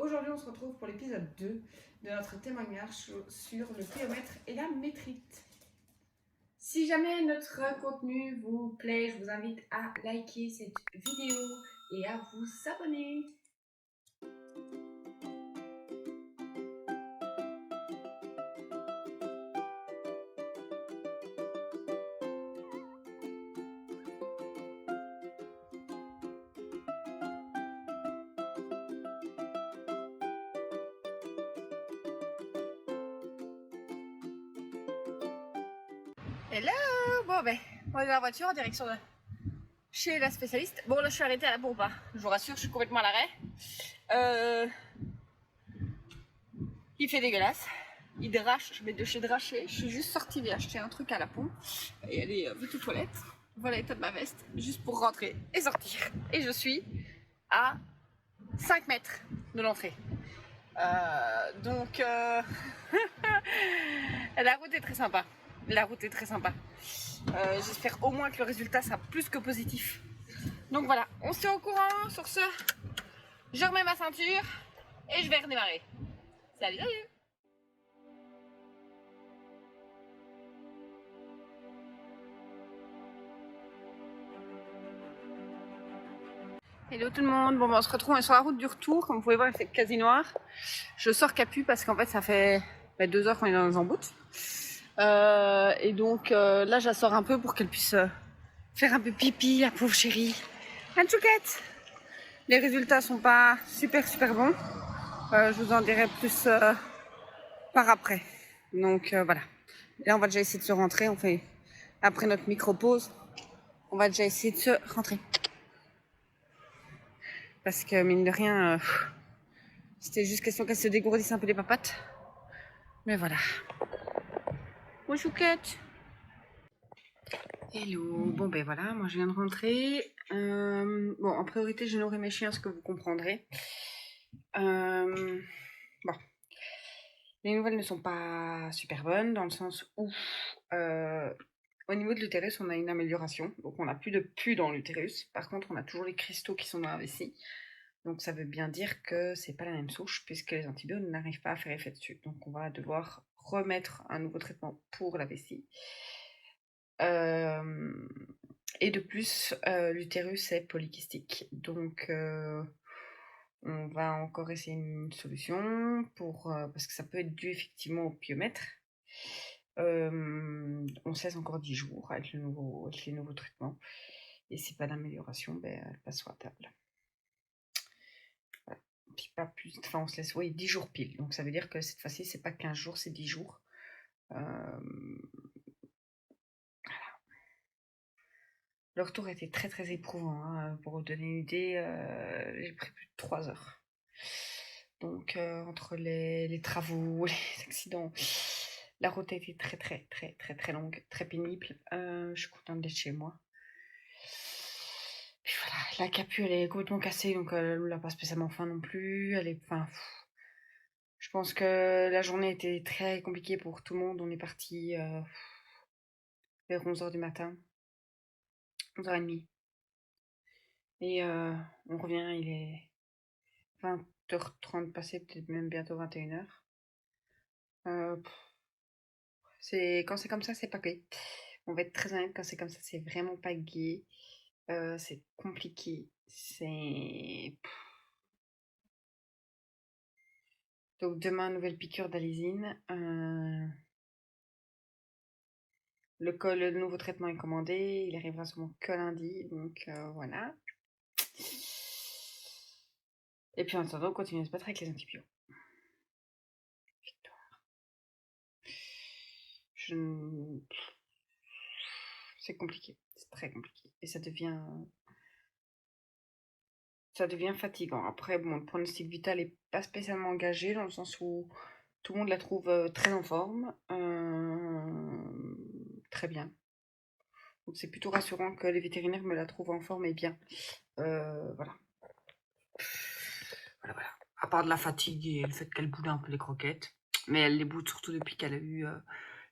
aujourd'hui on se retrouve pour l'épisode 2 de notre témoignage sur le péomètre et la métrite. Si jamais notre contenu vous plaît, je vous invite à liker cette vidéo et à vous abonner. Hello. Bon ben, on est dans la voiture en direction de chez la spécialiste. Bon là je suis arrêtée à la pompe, je vous rassure, je suis complètement à l'arrêt. Il fait dégueulasse, il drache, je mets de chez Draché, je suis juste sortie d'acheter acheter un truc à la pompe et aller vite aux toilettes. Voilà l'état de ma veste, juste pour rentrer et sortir. Et je suis à 5 mètres de l'entrée. Donc la route est très sympa. La route est très sympa. J'espère au moins que le résultat sera plus que positif. Donc voilà, on se tient au courant. Sur ce, je remets ma ceinture et je vais redémarrer. Salut, salut! Hello tout le monde, bon ben on se retrouve sur la route du retour, comme vous pouvez voir il fait quasi noir. Je sors Capu parce qu'en fait ça fait 2 heures qu'on est dans les emboutes. Et donc là je la sors un peu pour qu'elle puisse faire un peu pipi, la pauvre chérie. Un chouquette. Les résultats sont pas super bons. Je vous en dirai plus par après. Donc voilà. Là on va déjà essayer de se rentrer, on fait après notre micro-pause. On va déjà essayer de se rentrer. Parce que mine de rien, c'était juste question qu'elle se dégourdisse un peu les papates. Mais voilà. Bonjour chouquette. Hello. Bon ben voilà, moi je viens de rentrer. Bon, en priorité, je nourris mes chiens, ce que vous comprendrez. Bon. Les nouvelles ne sont pas super bonnes, dans le sens où au niveau de l'utérus, on a une amélioration. Donc on n'a plus de pus dans l'utérus. Par contre, on a toujours les cristaux qui sont dans la vessie. Donc ça veut bien dire que c'est pas la même souche, puisque les antibiotiques n'arrivent pas à faire effet dessus. Donc on va devoir remettre un nouveau traitement pour la vessie. Et de plus, l'utérus est polykystique. Donc on va encore essayer une solution pour, parce que ça peut être dû effectivement au pyomètre. On cesse encore 10 jours avec les nouveaux traitements. Et si pas d'amélioration, elle passe sur la table. Voilà. Puis pas plus, enfin on se laisse 10 jours pile. Donc ça veut dire que cette fois-ci, c'est pas 15 jours, c'est 10 jours. Voilà. Le retour était très éprouvant. Pour vous donner une idée, j'ai pris plus de 3 heures. Donc entre les travaux, les accidents, la route a été très longue, très pénible. Je suis contente d'être chez moi. Puis voilà, la Capu elle est complètement cassée, donc elle n'a pas spécialement faim non plus. Je pense que la journée était très compliquée pour tout le monde. On est parti vers 11h du matin, 11h30. Et on revient, il est 20h30 passé, peut-être même bientôt 21h. Quand c'est comme ça, c'est pas gai. On va être très honnête, quand c'est comme ça, c'est vraiment pas gai. C'est compliqué. Donc demain, nouvelle piqûre d'alizine. Le nouveau traitement est commandé. Il arrivera sûrement que lundi. Donc voilà. Et puis en attendant, on continue à se battre avec les antibiotiques. C'est compliqué. C'est très compliqué. Et ça devient fatigant. Après, bon, le pronostic vital n'est pas spécialement engagé, dans le sens où tout le monde la trouve très en forme. Très bien. Donc c'est plutôt rassurant que les vétérinaires me la trouvent en forme et bien. Voilà. À part de la fatigue et le fait qu'elle boude un peu les croquettes. Mais elle les boude surtout depuis qu'elle a eu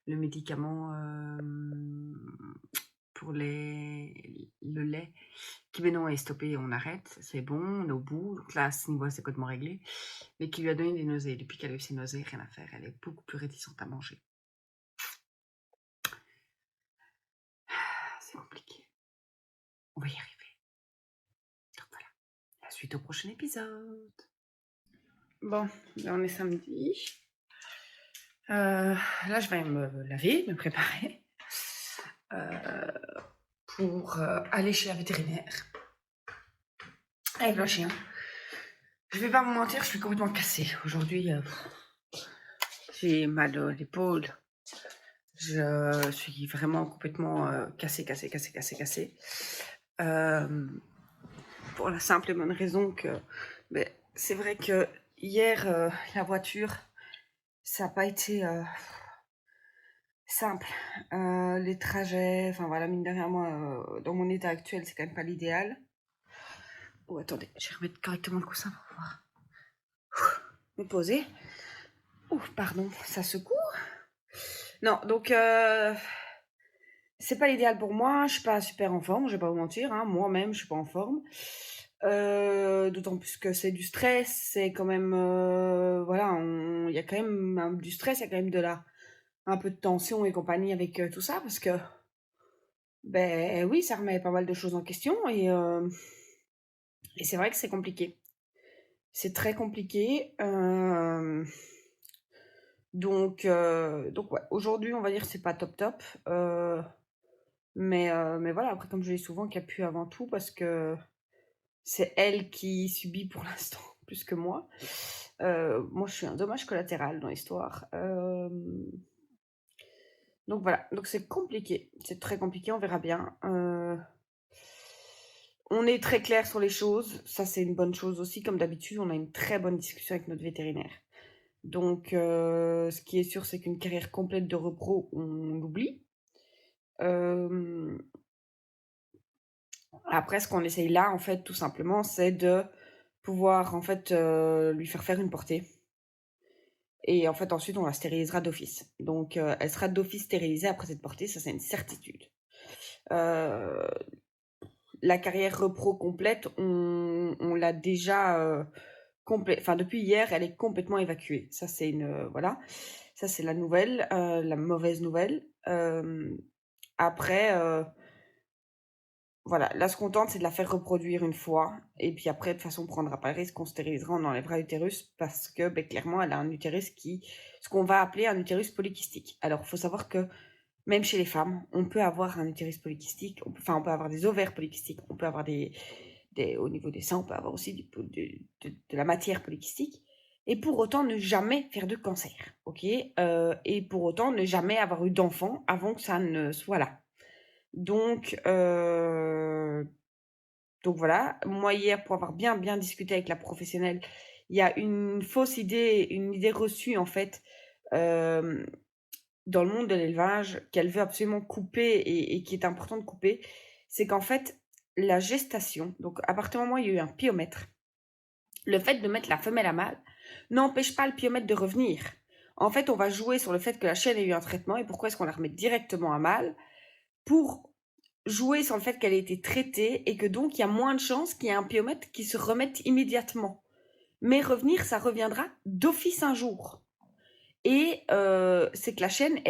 le médicament pour le lait qui maintenant est stoppé, on arrête, c'est bon, on est au bout. Donc là, à ce niveau, c'est complètement réglé. Mais qui lui a donné des nausées. Depuis qu'elle a eu ses nausées, rien à faire. Elle est beaucoup plus réticente à manger. C'est compliqué. On va y arriver. Donc voilà. La suite au prochain épisode. Bon, là on est samedi. Là, je vais me laver, me préparer pour aller chez la vétérinaire avec le chien. Je vais pas vous mentir, je suis complètement cassée. Aujourd'hui, j'ai mal à l'épaule. Je suis vraiment complètement cassée. Pour la simple et bonne raison que c'est vrai que hier, la voiture, ça n'a pas été simple. Les trajets, enfin voilà, mine de rien, moi, dans mon état actuel, c'est quand même pas l'idéal. Oh, attendez, je vais remettre correctement le coussin pour pouvoir me poser. Ouf, pardon, ça secoue. Non, donc c'est pas l'idéal pour moi. Je suis pas super en forme, je vais pas vous mentir. Hein. Moi-même, je suis pas en forme. D'autant plus que c'est du stress. C'est quand même, voilà, il y a quand même du stress. Il y a quand même un peu de tension et compagnie avec tout ça, parce que, ben oui, ça remet pas mal de choses en question et c'est vrai que c'est compliqué. C'est très compliqué. Donc ouais, aujourd'hui, on va dire que c'est pas top. Mais voilà, après, comme je l'ai souvent, Capu avant tout, parce que c'est elle qui subit pour l'instant plus que moi. Moi, je suis un dommage collatéral dans l'histoire. Donc voilà, donc c'est compliqué. C'est très compliqué, on verra bien. On est très clair sur les choses, ça c'est une bonne chose aussi. Comme d'habitude, on a une très bonne discussion avec notre vétérinaire. Donc, ce qui est sûr, c'est qu'une carrière complète de repro, on l'oublie. Après, ce qu'on essaye là, en fait, tout simplement, c'est de pouvoir, en fait, lui faire une portée. Et en fait, ensuite, on la stérilisera d'office. Donc, elle sera d'office stérilisée après cette portée, ça c'est une certitude. La carrière repro complète, on l'a déjà enfin depuis hier, elle est complètement évacuée. Ça c'est voilà, ça c'est la nouvelle, la mauvaise nouvelle. Après, voilà, là ce qu'on tente c'est de la faire reproduire une fois, et puis après de toute façon on prendra pas le risque, on stérilisera, on enlèvera l'utérus parce que clairement elle a un utérus ce qu'on va appeler un utérus polykystique. Alors il faut savoir que même chez les femmes, on peut avoir un utérus polykystique, on peut avoir des ovaires polykystiques, on peut avoir au niveau des seins, on peut avoir aussi de la matière polykystique, et pour autant ne jamais faire de cancer, ok, et pour autant ne jamais avoir eu d'enfant avant que ça ne soit là. Donc voilà, moi hier, pour avoir bien discuté avec la professionnelle, il y a une fausse idée, une idée reçue en fait, dans le monde de l'élevage, qu'elle veut absolument couper et qui est important de couper, c'est qu'en fait, la gestation, donc à partir du moment où il y a eu un piomètre, le fait de mettre la femelle à mâle n'empêche pas le piomètre de revenir. En fait, on va jouer sur le fait que la chienne ait eu un traitement, et pourquoi est-ce qu'on la remet directement à mâle? Pour jouer sur le fait qu'elle ait été traitée, et que donc il y a moins de chances qu'il y ait un piomètre qui se remette immédiatement. Mais revenir, ça reviendra d'office un jour. Et c'est que la chienne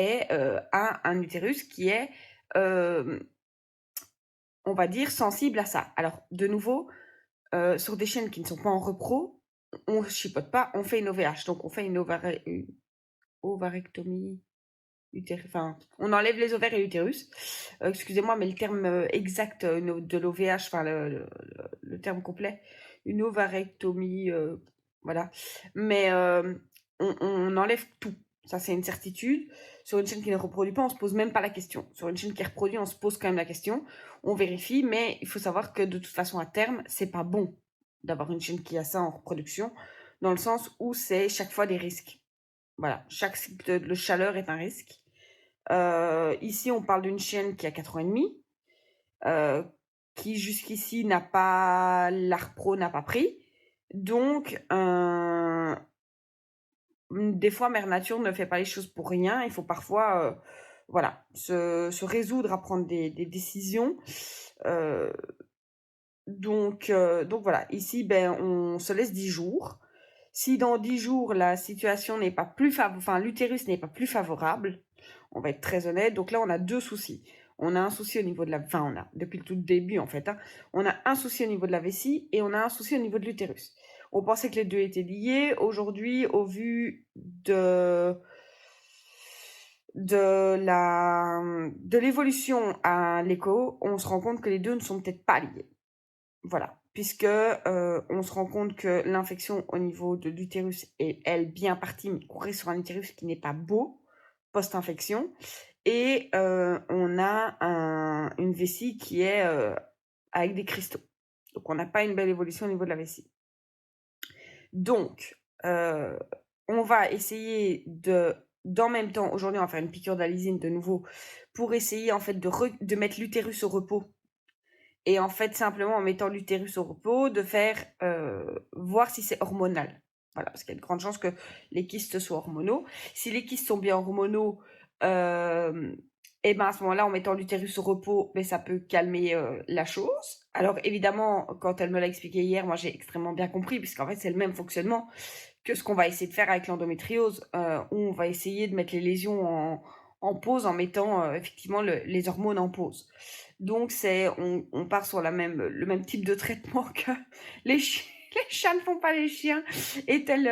a un utérus qui est, on va dire, sensible à ça. Alors, de nouveau, sur des chiennes qui ne sont pas en repro, on ne chipote pas, on fait une OVH. Donc, on fait une ovarectomie. Enfin, on enlève les ovaires et l'utérus. Excusez-moi, mais le terme exact de l'OVH, enfin le terme complet, une ovarectomie, voilà. Mais on enlève tout. Ça, c'est une certitude. Sur une chaîne qui ne reproduit pas, on se pose même pas la question. Sur une chaîne qui reproduit, on se pose quand même la question. On vérifie, mais il faut savoir que de toute façon, à terme, c'est pas bon d'avoir une chaîne qui a ça en reproduction, dans le sens où c'est chaque fois des risques. Voilà, chaque cycle de chaleur est un risque. Ici, on parle d'une chienne qui a 4 ans et demi, qui jusqu'ici n'a pas l'ARPRO n'a pas pris. Donc, des fois, Mère Nature ne fait pas les choses pour rien. Il faut parfois voilà, se résoudre à prendre des décisions. Donc voilà, ici, ben, on se laisse 10 jours. Si dans 10 jours, la situation n'est pas plus enfin, l'utérus n'est pas plus favorable, on va être très honnête. Donc là, on a deux soucis. On a un souci au niveau de la, enfin, on a, depuis le tout début, en fait, hein, on a un souci au niveau de la vessie et on a un souci au niveau de l'utérus. On pensait que les deux étaient liés. Aujourd'hui, au vu de l'évolution à l'écho, on se rend compte que les deux ne sont peut-être pas liés. Voilà, puisque on se rend compte que l'infection au niveau de l'utérus est, elle, bien partie, mais qu'on reste sur un utérus qui n'est pas beau post-infection. Et on a une vessie qui est avec des cristaux. Donc, on n'a pas une belle évolution au niveau de la vessie. Donc, on va essayer d'en même temps, aujourd'hui, on va faire une piqûre d'alizine de nouveau pour essayer en fait de mettre l'utérus au repos. Et en fait, simplement en mettant l'utérus au repos, de faire voir si c'est hormonal. Voilà, parce qu'il y a de grandes chances que les kystes soient hormonaux. Si les kystes sont bien hormonaux, et ben à ce moment-là, en mettant l'utérus au repos, ben, ça peut calmer la chose. Alors évidemment, quand elle me l'a expliqué hier, moi j'ai extrêmement bien compris, puisqu'en fait c'est le même fonctionnement que ce qu'on va essayer de faire avec l'endométriose, où on va essayer de mettre les lésions en pause en mettant effectivement les hormones en pause. Donc on part sur le même type de traitement que les chats ne font pas les chiens, et tel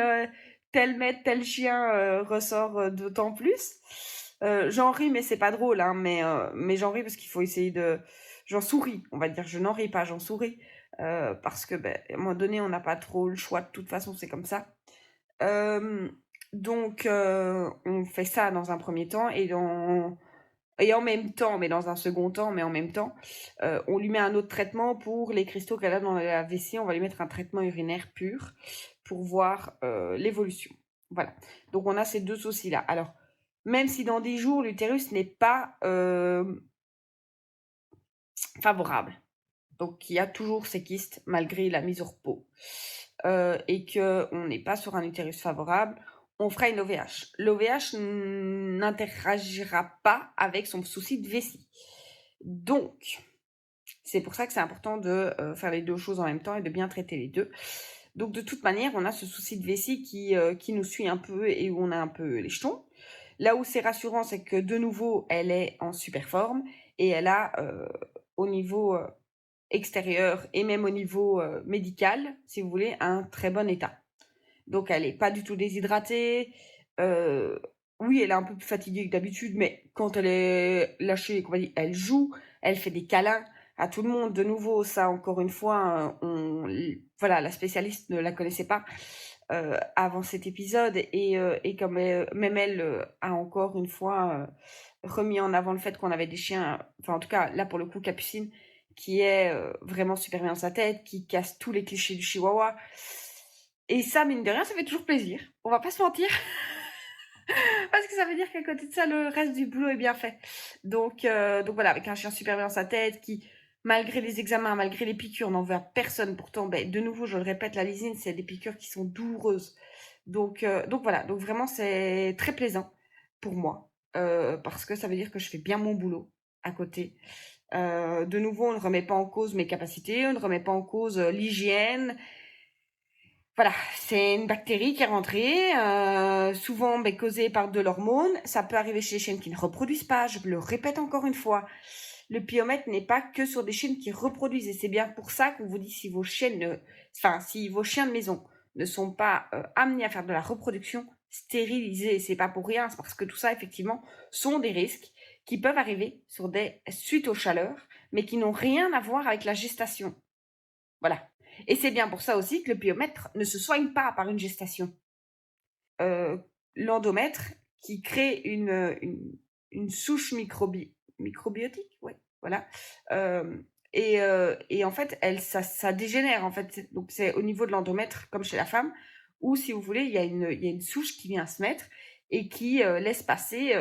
maître, tel chien ressort d'autant plus. J'en ris, mais c'est pas drôle, hein, mais j'en ris parce qu'il faut essayer de... J'en souris, on va dire, je n'en ris pas, j'en souris, parce que, ben, à un moment donné, on n'a pas trop le choix, de toute façon, c'est comme ça. Donc, on fait ça dans un premier temps, et en même temps, mais dans un second temps, mais en même temps, on lui met un autre traitement pour les cristaux qu'elle a dans la vessie. On va lui mettre un traitement urinaire pur pour voir l'évolution. Voilà. Donc, on a ces deux soucis-là. Alors, même si dans 10 jours, l'utérus n'est pas favorable, donc il y a toujours ces kystes malgré la mise au repos, et qu'on n'est pas sur un utérus favorable, on fera une OVH. L'OVH n'interagira pas avec son souci de vessie. Donc, c'est pour ça que c'est important de faire les deux choses en même temps et de bien traiter les deux. Donc, de toute manière, on a ce souci de vessie qui nous suit un peu et où on a un peu les jetons. Là où c'est rassurant, c'est que de nouveau, elle est en super forme et elle a au niveau extérieur et même au niveau médical, si vous voulez, un très bon état. Donc elle n'est pas du tout déshydratée. Oui, elle est un peu plus fatiguée que d'habitude, mais quand elle est lâchée, elle joue, elle fait des câlins à tout le monde. De nouveau, ça, encore une fois, voilà, la spécialiste ne la connaissait pas avant cet épisode, et comme même elle a encore une fois remis en avant le fait qu'on avait des chiens, enfin en tout cas là pour le coup Capucine, qui est vraiment super bien dans sa tête, qui casse tous les clichés du chihuahua. Et ça, mine de rien, ça fait toujours plaisir. On va pas se mentir. Parce que ça veut dire qu'à côté de ça, le reste du boulot est bien fait. Donc voilà, avec un chien super bien dans sa tête, qui, malgré les examens, malgré les piqûres, n'en veut à personne. Pourtant, ben, de nouveau, je le répète, la lysine, c'est des piqûres qui sont douloureuses. Donc voilà, donc vraiment, c'est très plaisant pour moi. Parce que ça veut dire que je fais bien mon boulot à côté. De nouveau, on ne remet pas en cause mes capacités, on ne remet pas en cause l'hygiène. Voilà, c'est une bactérie qui est rentrée, souvent causée par de l'hormone. Ça peut arriver chez les chiennes qui ne reproduisent pas, je le répète encore une fois. Le pyomètre n'est pas que sur des chiennes qui reproduisent, et c'est bien pour ça qu'on vous dit si vos chiens de maison ne sont pas amenés à faire de la reproduction, stérilisez. C'est pas pour rien, c'est parce que tout ça, effectivement, sont des risques qui peuvent arriver suite aux chaleurs, mais qui n'ont rien à voir avec la gestation. Voilà. Et c'est bien pour ça aussi que le pyomètre ne se soigne pas par une gestation. L'endomètre, qui crée une souche microbiotique, ouais, voilà. Et en fait, ça dégénère, en fait. Donc c'est au niveau de l'endomètre, comme chez la femme, où, si vous voulez, il y a une souche qui vient se mettre et qui laisse passer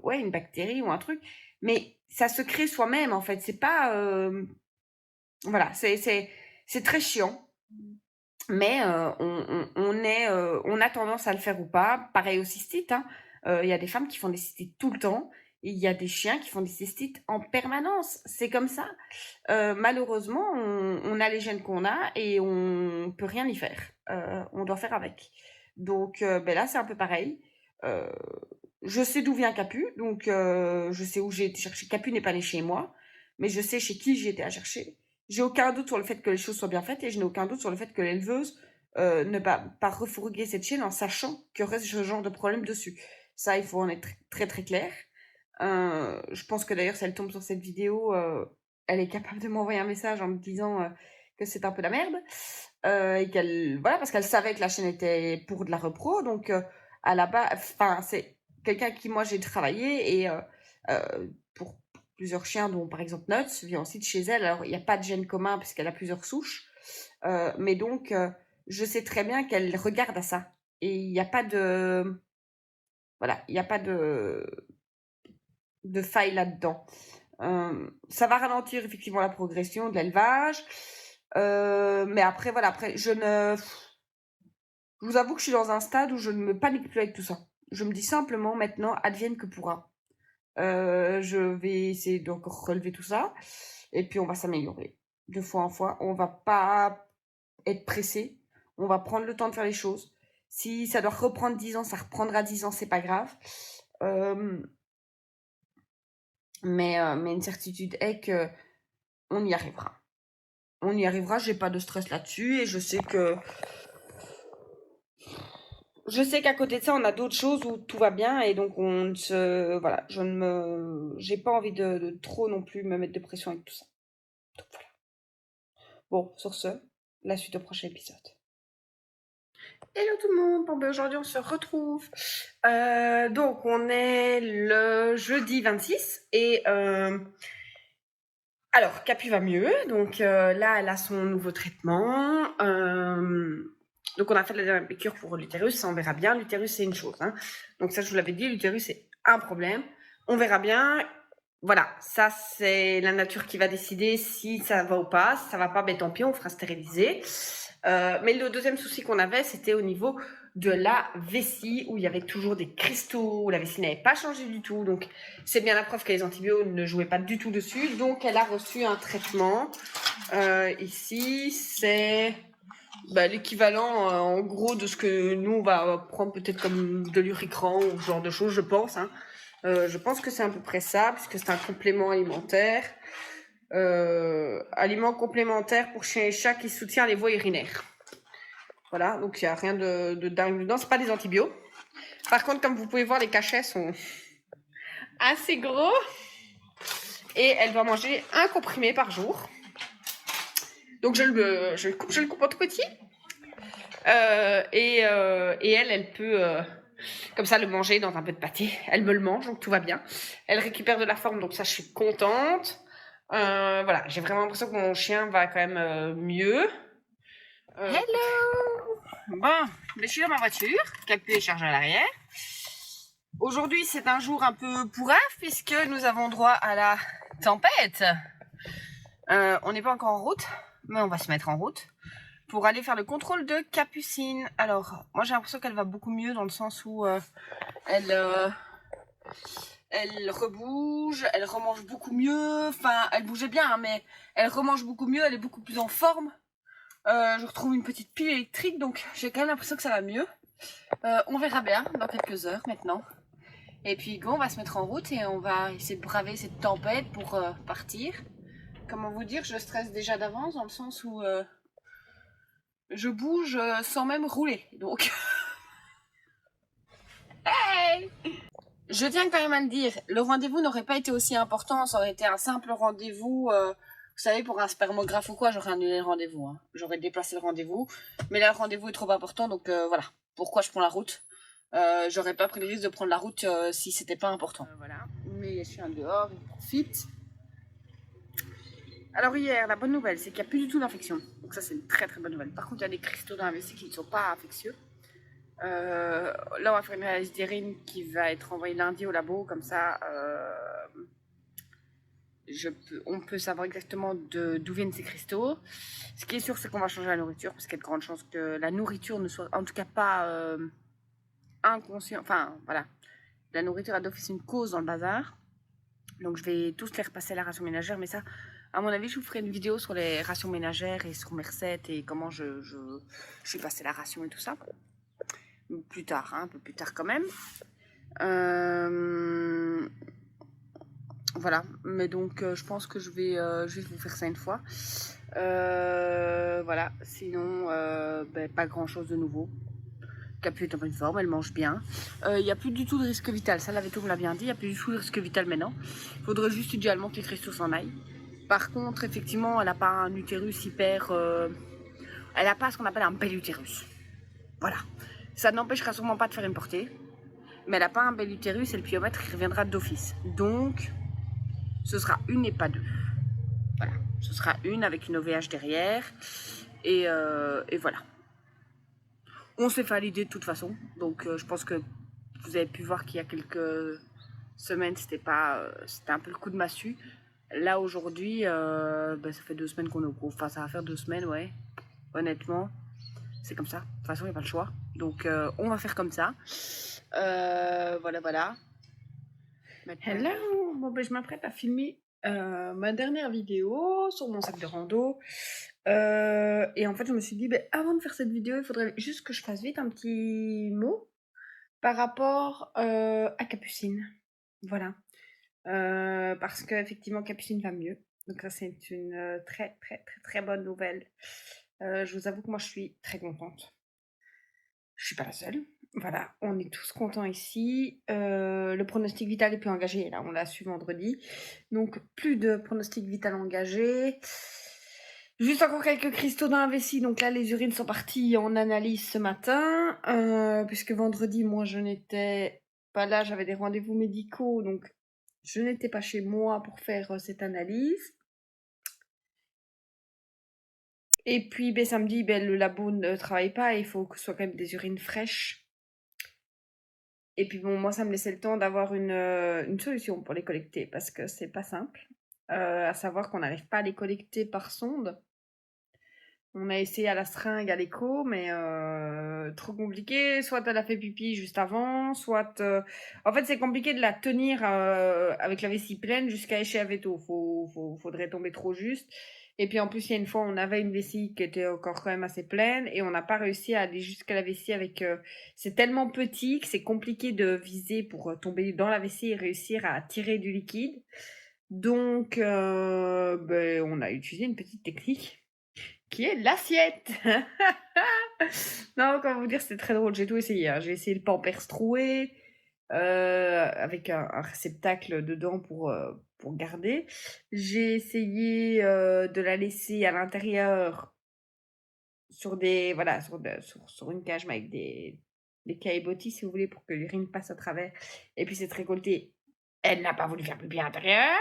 une bactérie ou un truc. Mais ça se crée soi-même, en fait. C'est pas... voilà, c'est très chiant, mais on a tendance à le faire ou pas. Pareil aux cystites, hein. Il y a des femmes qui font des cystites tout le temps il y a des chiens qui font des cystites en permanence. C'est comme ça. Malheureusement, on a les gènes qu'on a et on peut rien y faire. On doit faire avec. Donc ben là, c'est un peu pareil. Euh, je sais d'où vient Capu, donc je sais où j'ai été chercher. Capu n'est pas né chez moi, mais je sais chez qui j'ai été à chercher. J'ai aucun doute sur le fait que les choses soient bien faites et je n'ai aucun doute sur le fait que l'éleveuse ne va pas refourguer cette chienne en sachant qu'il y aurait ce genre de problème dessus. Ça, il faut en être très très clair. Je pense que d'ailleurs, si elle tombe sur cette vidéo, elle est capable de m'envoyer un message en me disant que c'est un peu la merde. Et qu'elle, voilà, parce qu'elle savait que la chaîne était pour de la repro. Donc, à la base, enfin, c'est quelqu'un avec qui moi j'ai travaillé et pour plusieurs chiens, dont par exemple Nuts, vient aussi de chez elle. Alors, il n'y a pas de gène commun puisqu'elle a plusieurs souches. Mais donc, je sais très bien qu'elle regarde à ça. Et il n'y a pas de. Voilà, il n'y a pas de faille là-dedans. Ça va ralentir effectivement la progression de l'élevage. Mais après, voilà, après, je vous avoue que je suis dans un stade où je ne me panique plus avec tout ça. Je me dis simplement maintenant, advienne que pourra. Je vais essayer d'encore relever tout ça. Et puis on va s'améliorer. De fois en fois. On va pas être pressé. On va prendre le temps de faire les choses. Si ça doit reprendre 10 ans, ça reprendra 10 ans, c'est pas grave. Mais une certitude est que on y arrivera. On y arrivera, j'ai pas de stress là-dessus et je sais qu'à côté de ça, on a d'autres choses où tout va bien et donc voilà, j'ai pas envie de trop non plus me mettre de pression avec tout ça. Donc voilà. Bon, sur ce, la suite au prochain épisode. Hello tout le monde, bon ben aujourd'hui on se retrouve. Donc on est le jeudi 26 et alors Capu va mieux, donc là elle a son nouveau traitement. Donc on a fait la dernière piqûre pour l'utérus, ça on verra bien. L'utérus c'est une chose, hein. Donc ça je vous l'avais dit, l'utérus c'est un problème. On verra bien. Voilà, ça c'est la nature qui va décider si ça va ou pas. Si ça va pas, ben tant pis, on fera stériliser. Mais le deuxième souci qu'on avait, c'était au niveau de la vessie, où il y avait toujours des cristaux, où la vessie n'avait pas changé du tout. Donc c'est bien la preuve que les antibiotiques ne jouaient pas du tout dessus. Donc elle a reçu un traitement. Ici, c'est l'équivalent en gros de ce que nous on va prendre peut-être comme de l'Uricran ou ce genre de choses, je pense. Hein. Je pense que c'est à peu près ça, puisque c'est un complément alimentaire. Aliment complémentaire pour chiens et chats qui soutient les voies urinaires. Voilà, donc il n'y a rien de dingue dedans, c'est pas des antibiotiques. Par contre, comme vous pouvez voir, les cachets sont assez gros. Et elle doit manger un comprimé par jour. Donc je le coupe en tout petit. Et elle peut comme ça le manger dans un peu de pâté. Elle me le mange, donc tout va bien. Elle récupère de la forme, donc ça je suis contente. Voilà, j'ai vraiment l'impression que mon chien va quand même mieux. Hello. Bon, je suis dans ma voiture, Capu est chargé à l'arrière. Aujourd'hui c'est un jour un peu pourrave puisque nous avons droit à la tempête. On n'est pas encore en route, mais on va se mettre en route pour aller faire le contrôle de Capucine. Alors, moi j'ai l'impression qu'elle va beaucoup mieux dans le sens où elle rebouge, elle remange beaucoup mieux. Enfin, elle bougeait bien, hein, mais elle remange beaucoup mieux, elle est beaucoup plus en forme. Je retrouve une petite pile électrique, donc j'ai quand même l'impression que ça va mieux. On verra bien dans quelques heures maintenant. Et puis go, on va se mettre en route et on va essayer de braver cette tempête pour partir. Comment vous dire, je stresse déjà d'avance dans le sens où je bouge sans même rouler. Donc, hey, je tiens quand même à le dire, le rendez-vous n'aurait pas été aussi important, ça aurait été un simple rendez-vous. Vous savez, pour un spermographe ou quoi, j'aurais annulé le rendez-vous. Hein. J'aurais déplacé le rendez-vous. Mais là, le rendez-vous est trop important, donc voilà. Pourquoi je prends la route j'aurais pas pris le risque de prendre la route si c'était pas important. Voilà. Mais les chiens dehors, ils profitent. Alors hier, la bonne nouvelle, c'est qu'il n'y a plus du tout d'infection. Donc ça, c'est une très très bonne nouvelle. Par contre, il y a des cristaux dans la vessie qui ne sont pas infectieux. Là, on va faire une analyse d'urine qui va être envoyée lundi au labo. Comme ça, on peut savoir exactement d'où viennent ces cristaux. Ce qui est sûr, c'est qu'on va changer la nourriture. Parce qu'il y a de grandes chances que la nourriture ne soit en tout cas pas inconsciente. Enfin, voilà. La nourriture a d'office une cause dans le bazar. Donc je vais tous les repasser à la ration ménagère, mais ça, à mon avis, je vous ferai une vidéo sur les rations ménagères et sur mes recettes et comment je suis passée la ration et tout ça. Plus tard, hein, un peu plus tard quand même. Voilà, mais donc je pense que je vais vous faire ça une fois. Voilà, sinon pas grand chose de nouveau. Capu est en bonne forme, elle mange bien. Il n'y a plus du tout de risque vital, ça l'avait tout me l'a bien dit, il n'y a plus du tout de risque vital maintenant. Il faudrait juste idéalement que les cristaux s'en aillent. Par contre, effectivement, elle n'a pas un utérus hyper... elle n'a pas ce qu'on appelle un bel utérus. Voilà. Ça n'empêchera sûrement pas de faire une portée. Mais elle n'a pas un bel utérus et le piomètre il reviendra d'office. Donc, ce sera une et pas deux. Voilà. Ce sera une avec une OVH derrière. Et voilà. On s'est fait à l'idée de toute façon. Donc, je pense que vous avez pu voir qu'il y a quelques semaines, c'était un peu le coup de massue. Là, aujourd'hui, ça fait 2 semaines qu'on est au cours. Enfin, ça va faire 2 semaines, ouais. Honnêtement, c'est comme ça. De toute façon, il n'y a pas le choix. Donc, on va faire comme ça. Voilà. Hello. Bon, je m'apprête à filmer ma dernière vidéo sur mon sac de rando. Et en fait, je me suis dit, avant de faire cette vidéo, il faudrait juste que je fasse vite un petit mot par rapport à Capucine. Voilà. Parce qu'effectivement, Capucine va mieux. Donc ça, c'est une très bonne nouvelle. Je vous avoue que moi, je suis très contente. Je suis pas la seule. Voilà, on est tous contents ici. Le pronostic vital est plus engagé. Là, on l'a su vendredi. Donc, plus de pronostic vital engagé. Juste encore quelques cristaux dans la vessie. Donc là, les urines sont parties en analyse ce matin. Puisque vendredi, moi, je n'étais pas là. J'avais des rendez-vous médicaux. Donc, je n'étais pas chez moi pour faire cette analyse. Et puis, samedi, le labo ne travaille pas. Il faut que ce soit quand même des urines fraîches. Et puis bon, moi, ça me laissait le temps d'avoir une solution pour les collecter, parce que c'est pas simple. À savoir qu'on n'arrive pas à les collecter par sonde. On a essayé à la seringue, à l'écho, mais trop compliqué. Soit elle a fait pipi juste avant, soit... En fait, c'est compliqué de la tenir avec la vessie pleine jusqu'à échec à veto. Faudrait tomber trop juste. Et puis en plus, il y a une fois, on avait une vessie qui était encore quand même assez pleine et on n'a pas réussi à aller jusqu'à la vessie avec... c'est tellement petit que c'est compliqué de viser pour tomber dans la vessie et réussir à tirer du liquide. Donc, on a utilisé une petite technique qui est l'assiette. Non, comment vous dire, c'est très drôle. J'ai tout essayé, hein. J'ai essayé le Pampers troué avec un réceptacle dedans pour garder. J'ai essayé de la laisser à l'intérieur sur des sur une cage mais avec des caillebotis si vous voulez pour que l'urine passe à travers. Et puis cette récoltée, elle n'a pas voulu faire pipi à l'intérieur.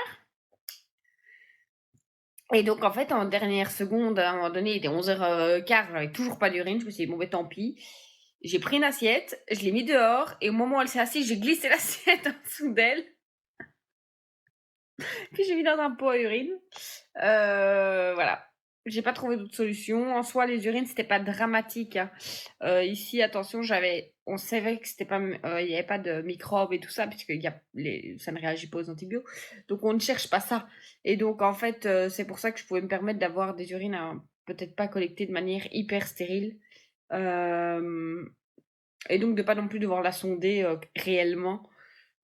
Et donc, en fait, en dernière seconde, à un moment donné, il était 11h15, j'avais toujours pas d'urine. Je me suis dit, bon, tant pis. J'ai pris une assiette, je l'ai mis dehors, et au moment où elle s'est assise, j'ai glissé l'assiette en dessous d'elle. Puis j'ai mis dans un pot à urine. Voilà. J'ai pas trouvé d'autre solution. En soi, les urines, c'était pas dramatique, hein. Ici, attention, on savait que c'était pas, il y avait pas de microbes et tout ça, puisque ça ne réagit pas aux antibiotiques. Donc, on ne cherche pas ça. Et donc, en fait, c'est pour ça que je pouvais me permettre d'avoir des urines peut-être pas collectées de manière hyper stérile. Et donc, de pas non plus devoir la sonder réellement.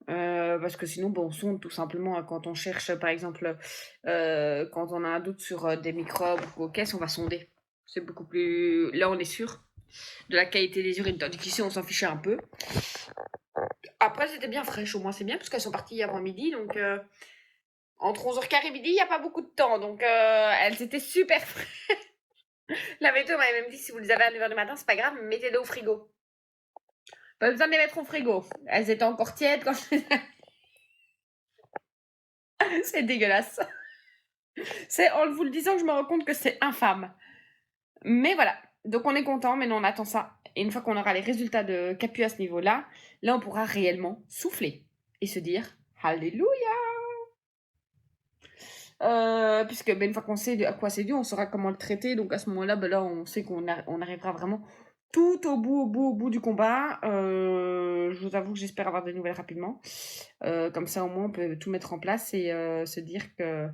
Parce que sinon, on sonde tout simplement quand on cherche, par exemple, quand on a un doute sur des microbes ou quoi, on va sonder. C'est beaucoup plus... Là, on est sûr de la qualité des urines, tandis qu'ici, on s'en fichait un peu. Après, c'était bien fraîche, au moins, c'est bien, parce qu'elles sont parties avant midi, donc... entre 11h15 et midi, il n'y a pas beaucoup de temps, donc elles étaient super fraîches. La météo m'avait même dit, si vous les avez à 9h du matin, c'est pas grave, mettez-les au frigo. Pas besoin de les mettre au frigo. Elles étaient encore tièdes quand je les C'est dégueulasse. C'est en vous le disant que je me rends compte que c'est infâme. Mais voilà. Donc on est content, mais non, on attend ça. Et une fois qu'on aura les résultats de Capu à ce niveau-là, là on pourra réellement souffler et se dire Alléluia. Puisque une fois qu'on sait à quoi c'est dû, on saura comment le traiter. Donc à ce moment-là, là on sait qu'on arrivera vraiment tout au bout du combat. Je vous avoue que j'espère avoir des nouvelles rapidement. Comme ça, au moins, on peut tout mettre en place et se dire que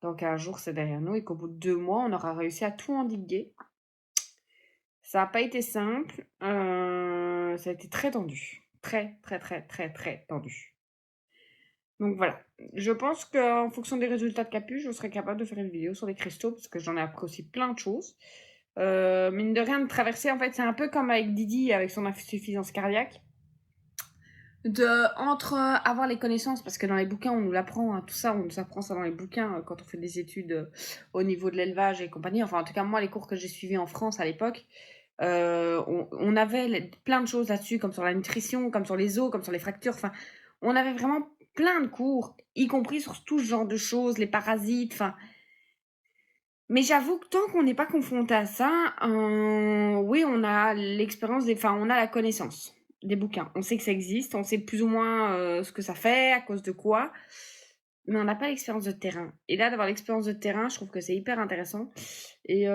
dans 15 jours, c'est derrière nous et qu'au bout de 2 mois, on aura réussi à tout endiguer. Ça n'a pas été simple. Ça a été très tendu. Très, très, très, très, très tendu. Donc voilà. Je pense qu'en fonction des résultats de Capu, je serai capable de faire une vidéo sur les cristaux parce que j'en ai appris aussi plein de choses. Mine de rien, de traverser, en fait, c'est un peu comme avec Didi, avec son insuffisance cardiaque. Entre avoir les connaissances, parce que dans les bouquins, on nous l'apprend, hein, tout ça, on nous apprend ça dans les bouquins quand on fait des études au niveau de l'élevage et compagnie. Enfin, en tout cas, moi, les cours que j'ai suivis en France à l'époque, on avait plein de choses là-dessus, comme sur la nutrition, comme sur les os, comme sur les fractures. Enfin, on avait vraiment plein de cours, y compris sur tout ce genre de choses, les parasites, enfin. Mais j'avoue que tant qu'on n'est pas confronté à ça, oui, on a l'expérience, enfin, on a la connaissance des bouquins. On sait que ça existe, on sait plus ou moins ce que ça fait, à cause de quoi, mais on n'a pas l'expérience de terrain. Et là, d'avoir l'expérience de terrain, je trouve que c'est hyper intéressant. Et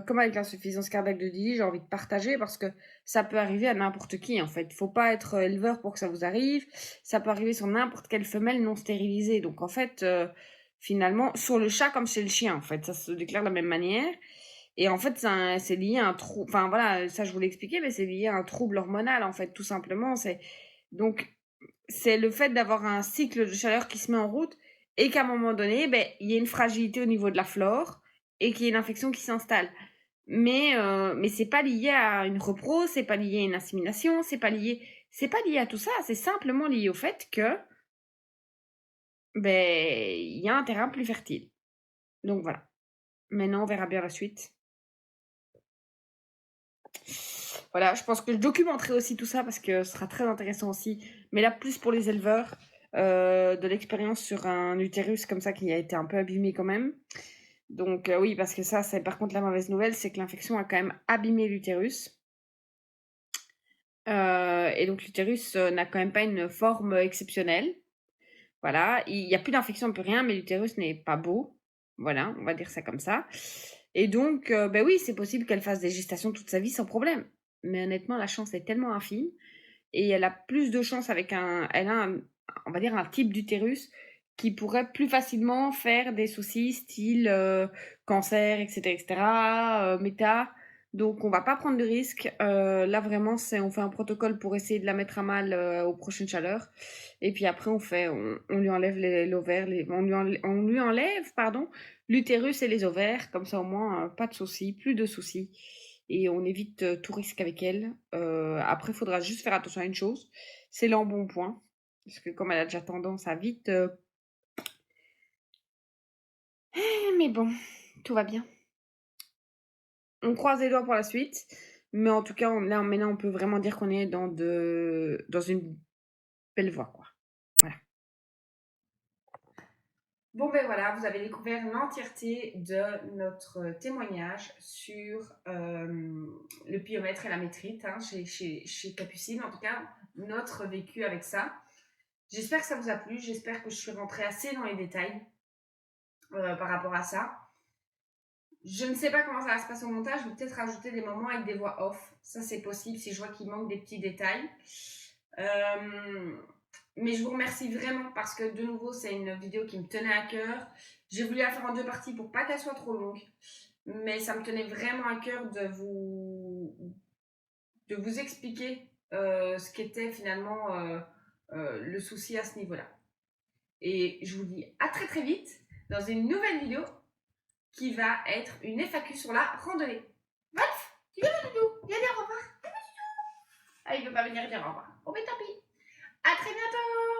comme avec l'insuffisance cardiaque de Didi, j'ai envie de partager parce que ça peut arriver à n'importe qui, en fait. Il faut pas être éleveur pour que ça vous arrive. Ça peut arriver sur n'importe quelle femelle non stérilisée. Donc, en fait, finalement, sur le chat comme chez le chien, en fait, ça se déclare de la même manière. Et en fait, c'est lié à un trouble. Enfin, voilà, ça, je vous l'ai expliqué, mais c'est lié à un trouble hormonal, en fait, tout simplement. Donc, c'est le fait d'avoir un cycle de chaleur qui se met en route et qu'à un moment donné, ben, il y a une fragilité au niveau de la flore et qu'il y ait une infection qui s'installe. Mais c'est pas lié à une repro, c'est pas lié à une assimilation, c'est pas lié à tout ça, c'est simplement lié au fait que, ben, il y a un terrain plus fertile. Donc voilà. Maintenant, on verra bien la suite. Voilà, je pense que je documenterai aussi tout ça parce que ce sera très intéressant aussi. Mais là, plus pour les éleveurs, de l'expérience sur un utérus comme ça qui a été un peu abîmé quand même. Donc oui, parce que ça, c'est par contre la mauvaise nouvelle, c'est que l'infection a quand même abîmé l'utérus. Et donc l'utérus n'a quand même pas une forme exceptionnelle. Voilà, il n'y a plus d'infection, un peu rien, mais l'utérus n'est pas beau. Voilà, on va dire ça comme ça. Et donc, ben oui, c'est possible qu'elle fasse des gestations toute sa vie sans problème. Mais honnêtement, la chance est tellement infime. Et elle a plus de chance avec on va dire, un type d'utérus qui pourrait plus facilement faire des soucis style cancer, etc., etc., méta. Donc, on va pas prendre de risque. Là, vraiment, on fait un protocole pour essayer de la mettre à mal aux prochaines chaleurs. Et puis après, on lui enlève l'ovaire, on lui enlève, pardon, l'utérus et les ovaires. Comme ça, au moins, pas de soucis, plus de soucis. Et on évite tout risque avec elle. Après, il faudra juste faire attention à une chose, c'est l'embonpoint. Parce que comme elle a déjà tendance à vite... Mais bon, tout va bien. On croise les doigts pour la suite. Mais en tout cas, maintenant, on peut vraiment dire qu'on est dans une belle voie, quoi. Voilà. Bon ben voilà, vous avez découvert l'entièreté de notre témoignage sur le piomètre et la métrite chez Capucine. En tout cas, notre vécu avec ça. J'espère que ça vous a plu. J'espère que je suis rentrée assez dans les détails par rapport à ça. Je ne sais pas comment ça va se passer au montage. Je vais peut-être rajouter des moments avec des voix off. Ça, c'est possible si je vois qu'il manque des petits détails. Mais je vous remercie vraiment parce que de nouveau c'est une vidéo qui me tenait à cœur. J'ai voulu la faire en 2 parties pour pas qu'elle soit trop longue, mais ça me tenait vraiment à cœur de vous expliquer ce qu'était finalement le souci à ce niveau-là. Et je vous dis à très très vite dans une nouvelle vidéo qui va être une FAQ sur la randonnée. Wolf, tu viens le doudou, viens dire au revoir. Ah, il veut pas venir dire au revoir. Oh mais tant pis. À très bientôt.